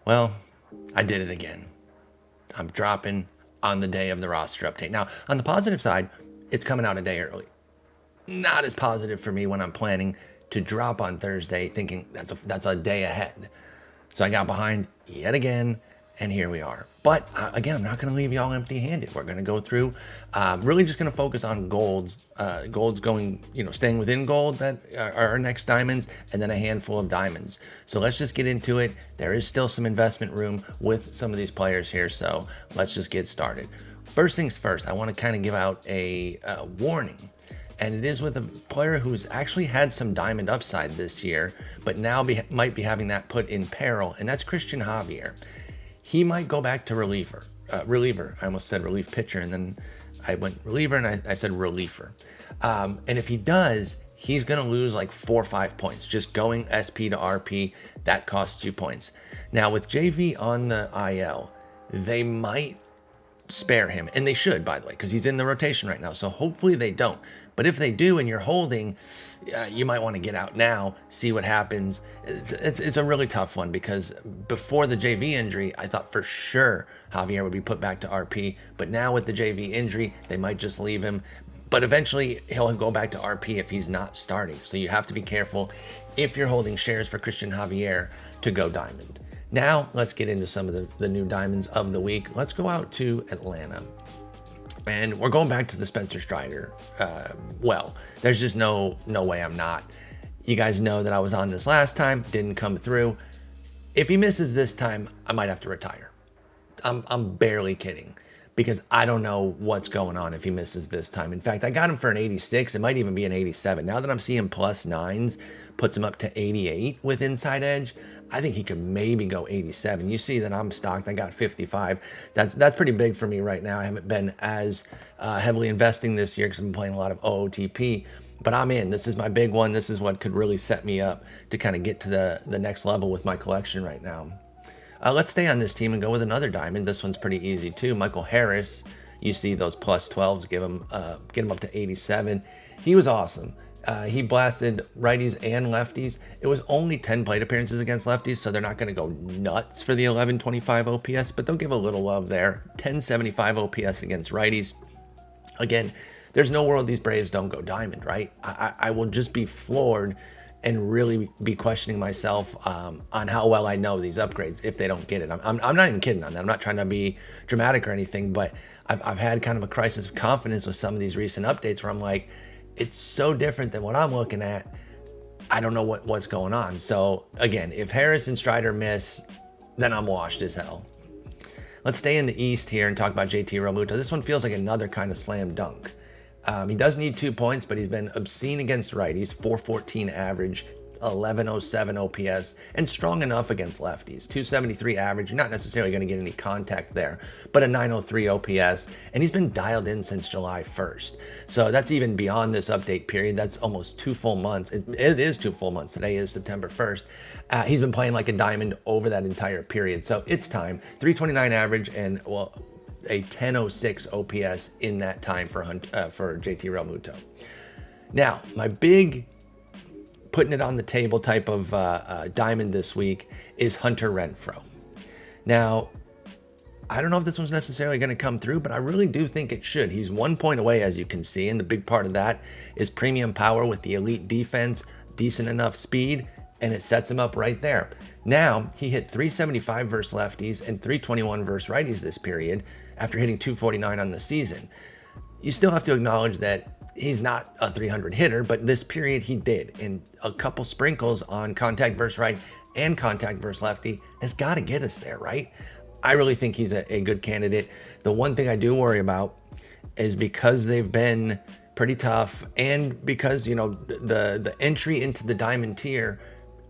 Well, I did it again. I'm dropping on the day of the roster update. Now, on the positive side, it's coming out a day early. Not as positive for me when I'm planning to drop on Thursday, thinking that's a day ahead. So I got behind yet again, and here we are. But again, I'm not going to leave y'all empty-handed. We're going to go through, really just going to focus on golds. Golds going, staying within gold that are our next diamonds, and then a handful of diamonds. So let's just get into it. There is still some investment room with some of these players here, so let's just get started. First things first, I want to kind of give out a warning. And it is with a player who's actually had some diamond upside this year, but now might be having that put in peril, and that's Christian Javier. He might go back to reliever. I almost said relief pitcher, and then I went reliever, and I said reliever. And if he does, he's going to lose like 4 or 5 points. Just going SP to RP, that costs you points. Now, with JV on the IL, they might spare him, and they should, by the way, because he's in the rotation right now, so hopefully they don't. But if they do and you're holding, you might want to get out now, see what happens. It's a really tough one, because before the JV injury, I thought for sure Javier would be put back to RP, but now with the JV injury, they might just leave him. But eventually he'll go back to RP if he's not starting, so you have to be careful if you're holding shares for Christian Javier to go diamond. Now, let's get into some of the new diamonds of the week. Let's go out to Atlanta. And we're going back to the Spencer Strider. There's just no way I'm not. You guys know that I was on this last time, didn't come through. If he misses this time, I might have to retire. I'm barely kidding, because I don't know what's going on if he misses this time. In fact, I got him for an 86. It might even be an 87. Now that I'm seeing plus 9s, puts him up to 88 with Inside Edge. I think he could maybe go 87. You see that I'm stocked. I got 55. That's pretty big for me right now. I haven't been as heavily investing this year because I've been playing a lot of OOTP. But I'm in. This is my big one. This is what could really set me up to kind of get to the next level with my collection right now. Let's stay on this team and go with another diamond. This one's pretty easy too. Michael Harris. You see those plus 12s get him up to 87. He was awesome. He blasted righties and lefties. It was only 10 plate appearances against lefties, so they're not going to go nuts for the 1125 OPS, but they'll give a little love there. 1075 OPS against righties. Again, there's no world these Braves don't go diamond, right? I will just be floored and really be questioning myself on how well I know these upgrades if they don't get it. I'm not even kidding on that. I'm not trying to be dramatic or anything, but I've had kind of a crisis of confidence with some of these recent updates where I'm like, it's so different than what I'm looking at. I don't know what's going on. So again, if Harris and Strider miss, then I'm washed as hell. Let's stay in the East here and talk about JT Realmuto. This one feels like another kind of slam dunk. He does need 2 points, but he's been obscene against righties, 414 average, 1107 OPS, and strong enough against lefties. 273 average, you're not necessarily going to get any contact there, but a 903 OPS, and he's been dialed in since July 1st. So that's even beyond this update period. That's almost 2 full months. It is 2 full months. Today is September 1st. He's been playing like a diamond over that entire period. So it's time. 329 average and, a 1006 OPS in that time for JT Realmuto. Now, my big putting it on the table type of diamond this week is Hunter Renfroe. Now, I don't know if this one's necessarily going to come through, but I really do think it should. He's 1 point away, as you can see, and the big part of that is premium power with the elite defense, decent enough speed, and it sets him up right there. Now, he hit 375 versus lefties and 321 versus righties this period after hitting 249 on the season. You still have to acknowledge that he's not a 300 hitter, but this period he did. And a couple sprinkles on contact versus right and contact versus lefty has got to get us there, right? I really think he's a good candidate. The one thing I do worry about is because they've been pretty tough and because, the entry into the diamond tier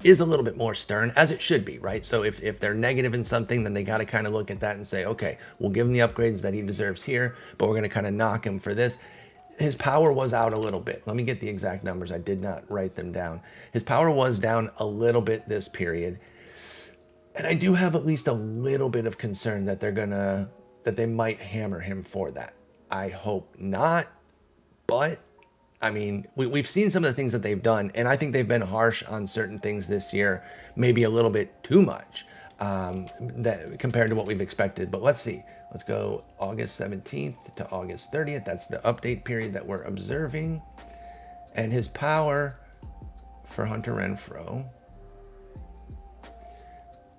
is a little bit more stern, as it should be, right? So if they're negative in something, then they got to kind of look at that and say, okay, we'll give him the upgrades that he deserves here, but we're going to kind of knock him for this. His power was out a little bit. Let me get the exact numbers. I did not write them down. His power was down a little bit this period. And I do have at least a little bit of concern that that they might hammer him for that. I hope not, but I mean, we've seen some of the things that they've done, and I think they've been harsh on certain things this year, maybe a little bit too much. that compared to what we've expected. But let's see. Let's go August 17th to August 30th. That's the update period that we're observing. And his power for Hunter Renfroe.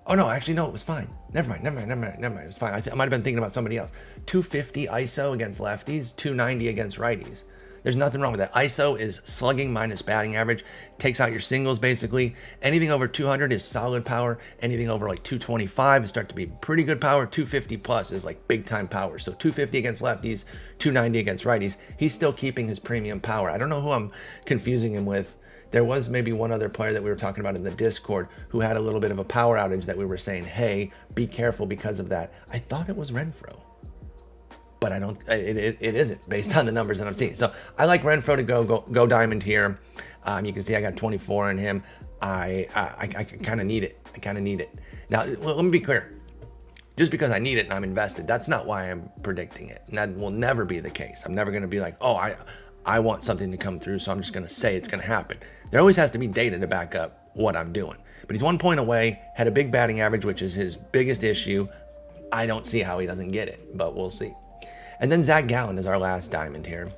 Oh, no, actually, no, it was fine. Never mind. It was fine. I might have been thinking about somebody else. 250 ISO against lefties, 290 against righties. There's nothing wrong with that. ISO is slugging minus batting average. Takes out your singles, basically. Anything over 200 is solid power. Anything over like 225 is start to be pretty good power. 250 plus is like big time power. So 250 against lefties, 290 against righties. He's still keeping his premium power. I don't know who I'm confusing him with. There was maybe one other player that we were talking about in the Discord who had a little bit of a power outage that we were saying, hey, be careful because of that. I thought it was Renfroe. But I don't. It isn't based on the numbers that I'm seeing. So I like Renfroe to go diamond here. You can see I got 24 in him. I kind of need it. Now let me be clear. Just because I need it and I'm invested, that's not why I'm predicting it. And that will never be the case. I'm never going to be like, oh, I want something to come through, so I'm just going to say it's going to happen. There always has to be data to back up what I'm doing. But he's 1 point away. Had a big batting average, which is his biggest issue. I don't see how he doesn't get it, but we'll see. And then Zach Gallen is our last diamond here.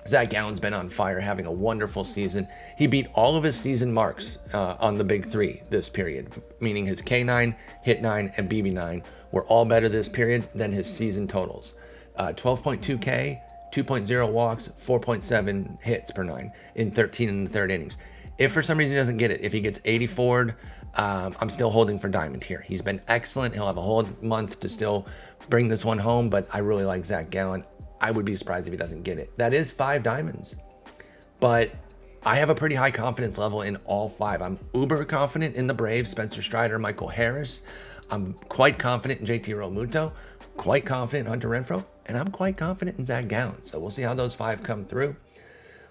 Zach Gallen's been on fire, having a wonderful season. He beat all of his season marks on the big three this period, meaning his K9, Hit 9, and BB9 were all better this period than his season totals. 12.2 K, 2.0 walks, 4.7 hits per 9 in 13 in the third innings. If for some reason he doesn't get it, if he gets 84'd, I'm still holding for diamond here. He's been excellent. He'll have a whole month to still bring this one home, but I really like Zach Gallen. I would be surprised if he doesn't get it. That is 5 diamonds, but I have a pretty high confidence level in all 5. I'm uber confident in the Braves, Spencer Strider, Michael Harris. I'm quite confident in JT Realmuto, quite confident in Hunter Renfroe, and I'm quite confident in Zach Gallen. So we'll see how those 5 come through.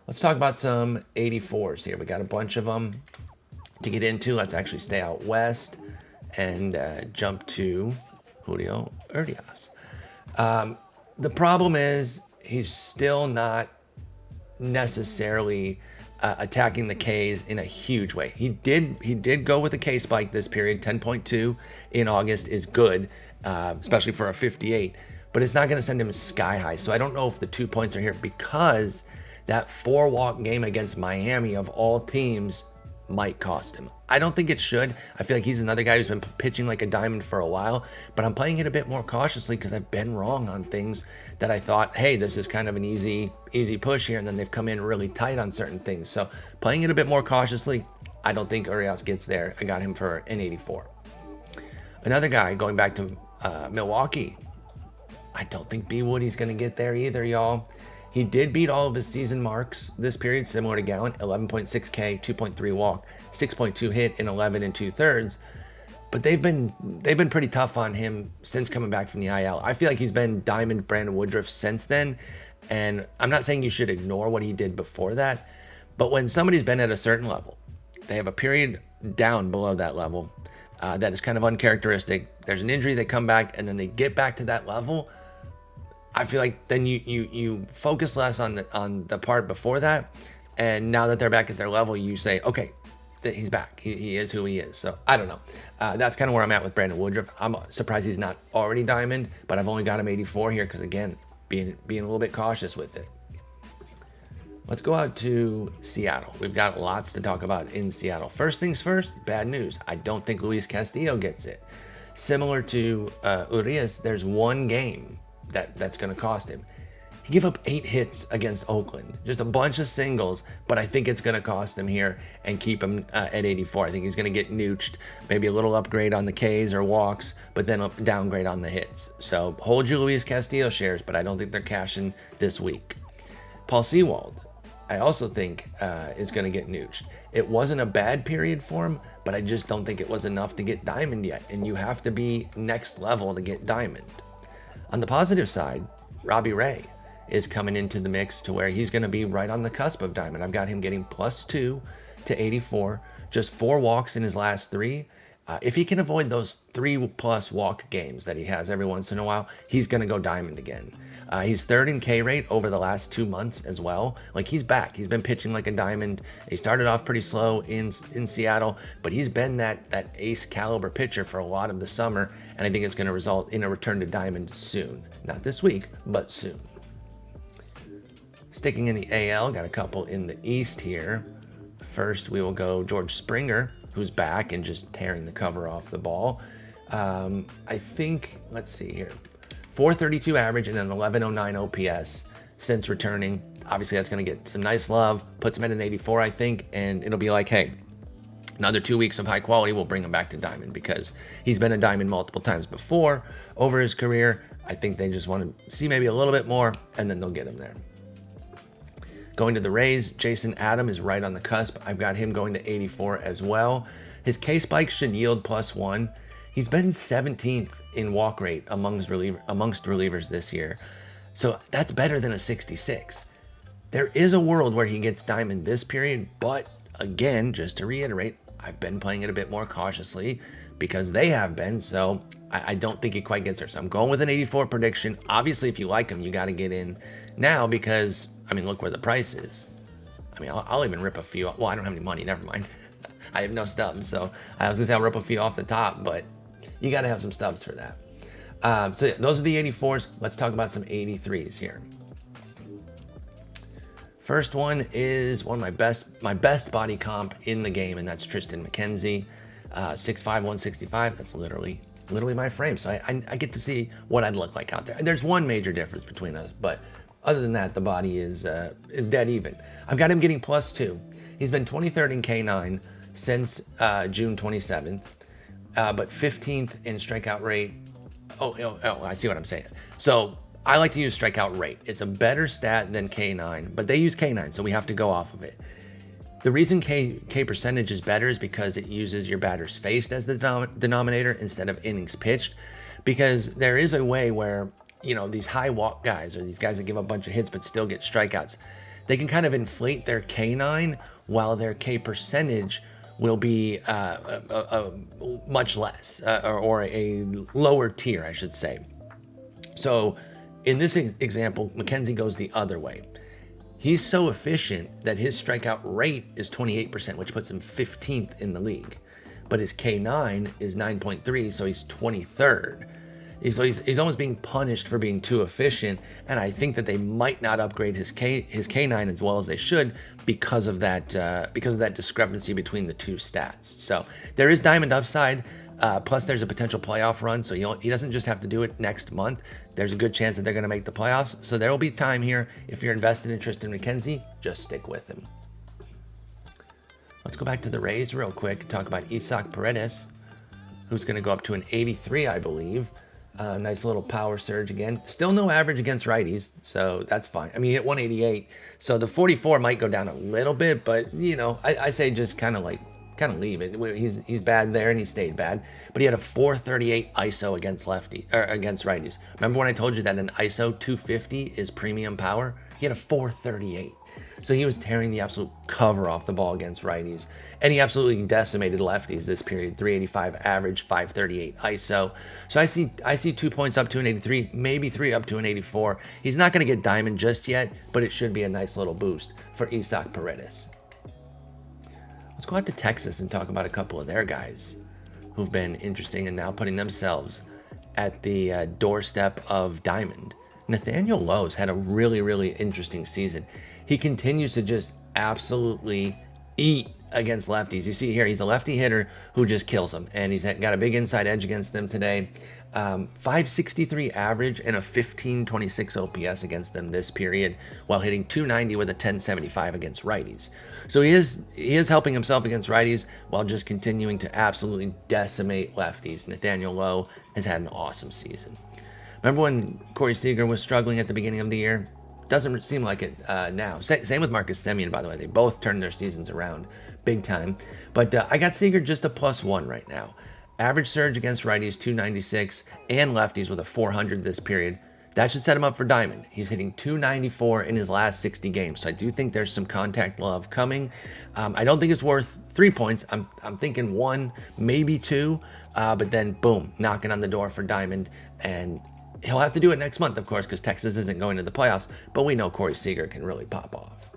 Let's talk about some 84s here. We got a bunch of them to get into. Let's actually stay out west and jump to Julio Urias. The problem is he's still not necessarily attacking the Ks in a huge way. He did go with a K spike this period. 10.2 in August is good, especially for a 58, but it's not going to send him sky high. So I don't know if the 2 points are here because that 4-walk game against Miami of all teams might cost him. I don't think it should. I feel like he's another guy who's been pitching like a diamond for a while, but I'm playing it a bit more cautiously because I've been wrong on things that I thought, hey, this is kind of an easy push here, and then they've come in really tight on certain things. So playing it a bit more cautiously, I don't think Urias gets there. I got him for an 84. Another guy going back to Milwaukee, I don't think B. Woody's going to get there either, y'all. He did beat all of his season marks this period, similar to Gallen, 11.6 K, 2.3 walk, 6.2 hit in 11 2/3. But they've been pretty tough on him since coming back from the IL. I feel like he's been diamond Brandon Woodruff since then. And I'm not saying you should ignore what he did before that, but when somebody's been at a certain level, they have a period down below that level that is kind of uncharacteristic. There's an injury, they come back, and then they get back to that level. I feel like then you focus less on the part before that, and now that they're back at their level, you say, okay, he's back. He is who he is. So I don't know. That's kind of where I'm at with Brandon Woodruff. I'm surprised he's not already diamond, but I've only got him 84 here because again, being a little bit cautious with it. Let's go out to Seattle. We've got lots to talk about in Seattle. First things first, bad news. I don't think Luis Castillo gets it. Similar to Urias, there's one game that's going to cost him. He gave up 8 hits against Oakland, just a bunch of singles, but I think it's going to cost him here and keep him at 84. I think he's going to get nooched, maybe a little upgrade on the Ks or walks, but then a downgrade on the hits. So hold your Luis Castillo shares, but I don't think they're cashing this week. Paul Sewald, I also think is going to get nooched. It wasn't a bad period for him, but I just don't think it was enough to get diamond yet, and you have to be next level to get diamond. On the positive side, Robbie Ray is coming into the mix to where he's going to be right on the cusp of diamond. I've got him getting +2 to 84, just 4 walks in his last 3, If he can avoid those 3+ walk games that he has every once in a while, he's going to go diamond again. He's third in K rate over the last 2 months as well. Like, he's back. He's been pitching like a diamond. He started off pretty slow in Seattle, but he's been that ace caliber pitcher for a lot of the summer, and I think it's going to result in a return to diamond soon. Not this week, but soon. Sticking in the AL, got a couple in the East here. First, we will go George Springer, who's back and just tearing the cover off the ball. I think, let's see here, 432 average and an 1109 OPS since returning. Obviously, that's going to get some nice love, puts him at an 84, I think, and it'll be like, hey, another 2 weeks of high quality will bring him back to diamond, because he's been a diamond multiple times before over his career. I think they just want to see maybe a little bit more, and then they'll get him there. Going to the Rays, Jason Adam is right on the cusp. I've got him going to 84 as well. His K-spike should yield +1. He's been 17th in walk rate amongst relievers this year. So that's better than a 66. There is a world where he gets diamond this period, but again, just to reiterate, I've been playing it a bit more cautiously because they have been, so I don't think he quite gets there. So I'm going with an 84 prediction. Obviously, if you like him, you got to get in now because, I mean, look where the price is. I mean, I'll even rip a few. Well, I don't have any money. Never mind. I have no stubs, so I was going to say I'll rip a few off the top, but you got to have some stubs for that. So yeah, those are the 84s. Let's talk about some 83s here. First one is one of my best body comp in the game, and that's Tristan McKenzie, 6'5", 165. That's literally my frame. So I get to see what I'd look like out there. There's one major difference between us, but other than that, the body is dead even. I've got him getting +2. He's been 23rd in K9 since June 27th, but 15th in strikeout rate. Oh, I see what I'm saying. So I like to use strikeout rate. It's a better stat than K9, but they use K9, so we have to go off of it. The reason K percentage is better is because it uses your batters faced as the denominator instead of innings pitched, because there is a way where, you know, these high walk guys or these guys that give up a bunch of hits but still get strikeouts, they can kind of inflate their K9 while their K percentage will be much less or a lower tier, I should say. So in this example, McKenzie goes the other way. He's so efficient that his strikeout rate is 28%, which puts him 15th in the league. But his K9 is 9.3, so he's 23rd. So he's almost being punished for being too efficient, and I think that they might not upgrade his K9 as well as they should because of that discrepancy between the two stats. So there is diamond upside. Plus, there's a potential playoff run, so he doesn't just have to do it next month. There's a good chance that they're going to make the playoffs, so there will be time here. If you're invested in Tristan McKenzie, just stick with him. Let's go back to the Rays real quick and talk about Isaac Paredes, who's going to go up to an 83, I believe. Nice little power surge again. Still no average against righties, so that's fine. I mean, he hit 188, so the 44 might go down a little bit, but, you know, I say just kind of leave it. He's bad there, and he stayed bad. But he had a 438 ISO against righties. Remember when I told you that an ISO 250 is premium power? He had a 438. So he was tearing the absolute cover off the ball against righties. And he absolutely decimated lefties this period. 385 average, 538 ISO. So I see 2 points up to an 83, maybe 3 up to an 84. He's not going to get diamond just yet, but it should be a nice little boost for Isaac Paredes. Let's go out to Texas and talk about a couple of their guys who've been interesting and now putting themselves at the doorstep of diamond. Nathaniel Lowe's had a really, really interesting season. He continues to just absolutely eat against lefties. You see here, he's a lefty hitter who just kills them, and he's got a big inside edge against them today. 563 average and a 1526 OPS against them this period, while hitting 290 with a 1075 against righties. So he is helping himself against righties while just continuing to absolutely decimate lefties. Nathaniel Lowe has had an awesome season. Remember when Corey Seager was struggling at the beginning of the year? Doesn't seem like it now. Same with Marcus Semien, by the way. They both turned their seasons around big time. But I got Seager just a +1 right now. Average surge against righties, 296, and lefties with a 400 this period. That should set him up for diamond. He's hitting 294 in his last 60 games. So I do think there's some contact love coming. I don't think it's worth 3 points. I'm thinking 1, maybe 2, but then boom, knocking on the door for diamond. And he'll have to do it next month, of course, because Texas isn't going to the playoffs. But we know Corey Seager can really pop off.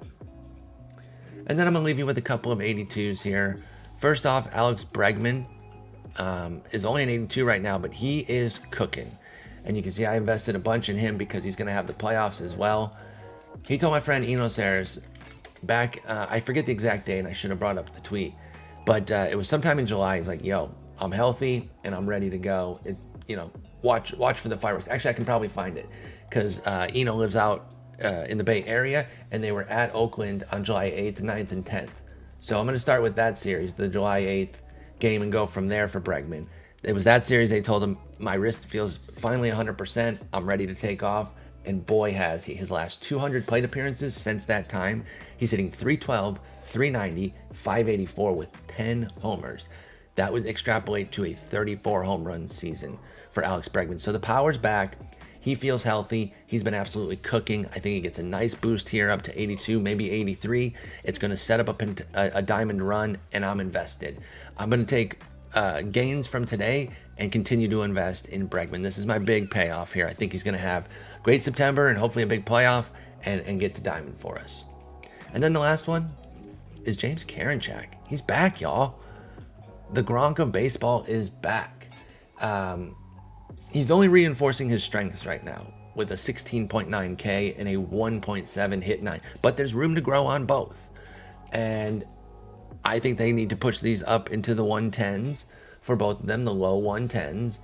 And then I'm going to leave you with a couple of 82s here. First off, Alex Bregman is only an 82 right now, but he is cooking. And you can see I invested a bunch in him because he's going to have the playoffs as well. He told my friend Enos Ayers back, I forget the exact day, and I should have brought up the tweet, but it was sometime in July. He's like, yo, I'm healthy and I'm ready to go. It's, watch for the fireworks. Actually, I can probably find it because Eno lives out in the Bay Area, and they were at Oakland on July 8th, 9th, and 10th. So I'm going to start with that series, the July 8th game, and go from there for Bregman. It was that series they told him, my wrist feels finally 100%. I'm ready to take off. And boy, has he. His last 200 plate appearances since that time, he's hitting 312, 390, 584 with 10 homers. That would extrapolate to a 34 home run season for Alex Bregman. So the power's back. He feels healthy. He's been absolutely cooking. I think he gets a nice boost here up to 82, maybe 83. It's going to set up a diamond run, and I'm invested. I'm going to take gains from today and continue to invest in Bregman. This is my big payoff here. I think he's going to have a great September and hopefully a big playoff and get to diamond for us. And then the last one is James Karinchak. He's back, y'all. The Gronk of baseball is back. He's only reinforcing his strengths right now with a 16.9 K and a 1.7 hit 9, but there's room to grow on both. And I think they need to push these up into the 110s for both of them, the low 110s.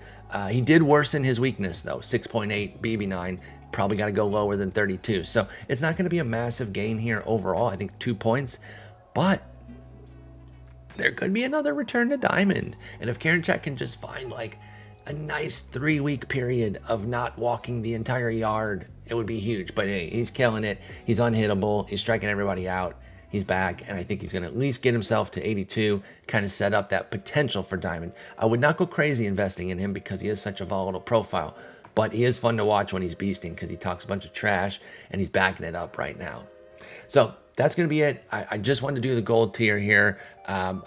He did worsen his weakness, though, 6.8 BB9. Probably got to go lower than 32. So it's not going to be a massive gain here overall. I think 2 points, but there could be another return to diamond. And if Karinchak can just find like a nice 3-week period of not walking the entire yard, it would be huge. But hey, he's killing it. He's unhittable. He's striking everybody out. He's back, and I think he's going to at least get himself to 82, kind of set up that potential for diamond. I would not go crazy investing in him because he is such a volatile profile, but he is fun to watch when he's beasting because he talks a bunch of trash, and he's backing it up right now. So that's going to be it. I just wanted to do the gold tier here. I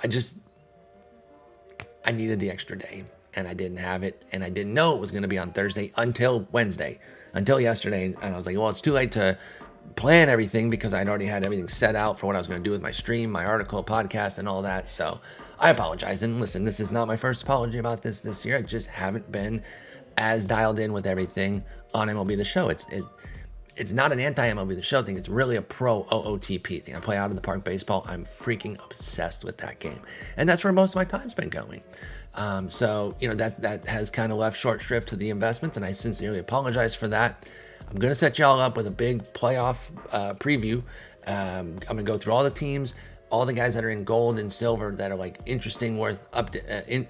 needed the extra day, and I didn't have it, and I didn't know it was going to be on Thursday until Wednesday, until yesterday, and I was like, well, it's too late to plan everything because I'd already had everything set out for what I was going to do with my stream, my article, podcast, and all that. So I apologize. And listen, this is not my first apology about this year. I just haven't been as dialed in with everything on MLB The Show. It's not an anti-MLB The Show thing. It's really a pro OOTP thing. I play out in the park baseball. I'm freaking obsessed with that game. And that's where most of my time's been going. So, that has kind of left short shrift to the investments, and I sincerely apologize for that. I'm going to set y'all up with a big playoff preview. I'm going to go through all the teams, all the guys that are in gold and silver that are like interesting, worth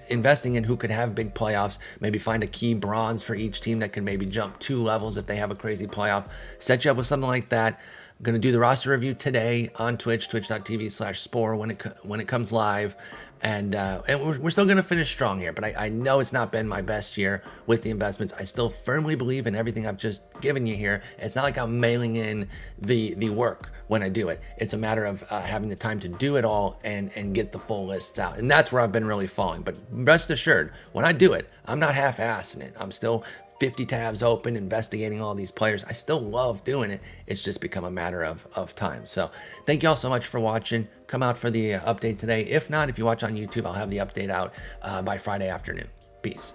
investing in, who could have big playoffs. Maybe find a key bronze for each team that could maybe jump 2 levels if they have a crazy playoff. Set you up with something like that. I'm going to do the roster review today on Twitch, twitch.tv/Spore when it comes live. And we're still going to finish strong here, but I know it's not been my best year with the investments. I still firmly believe in everything I've just given you here. It's not like I'm mailing in the work when I do it. It's a matter of having the time to do it all and get the full lists out. And that's where I've been really falling. But rest assured, when I do it, I'm not half-assing it. I'm still 50 tabs open, investigating all these players. I still love doing it. It's just become a matter of time. So thank you all so much for watching. Come out for the update today. If not, if you watch on YouTube, I'll have the update out by Friday afternoon. Peace.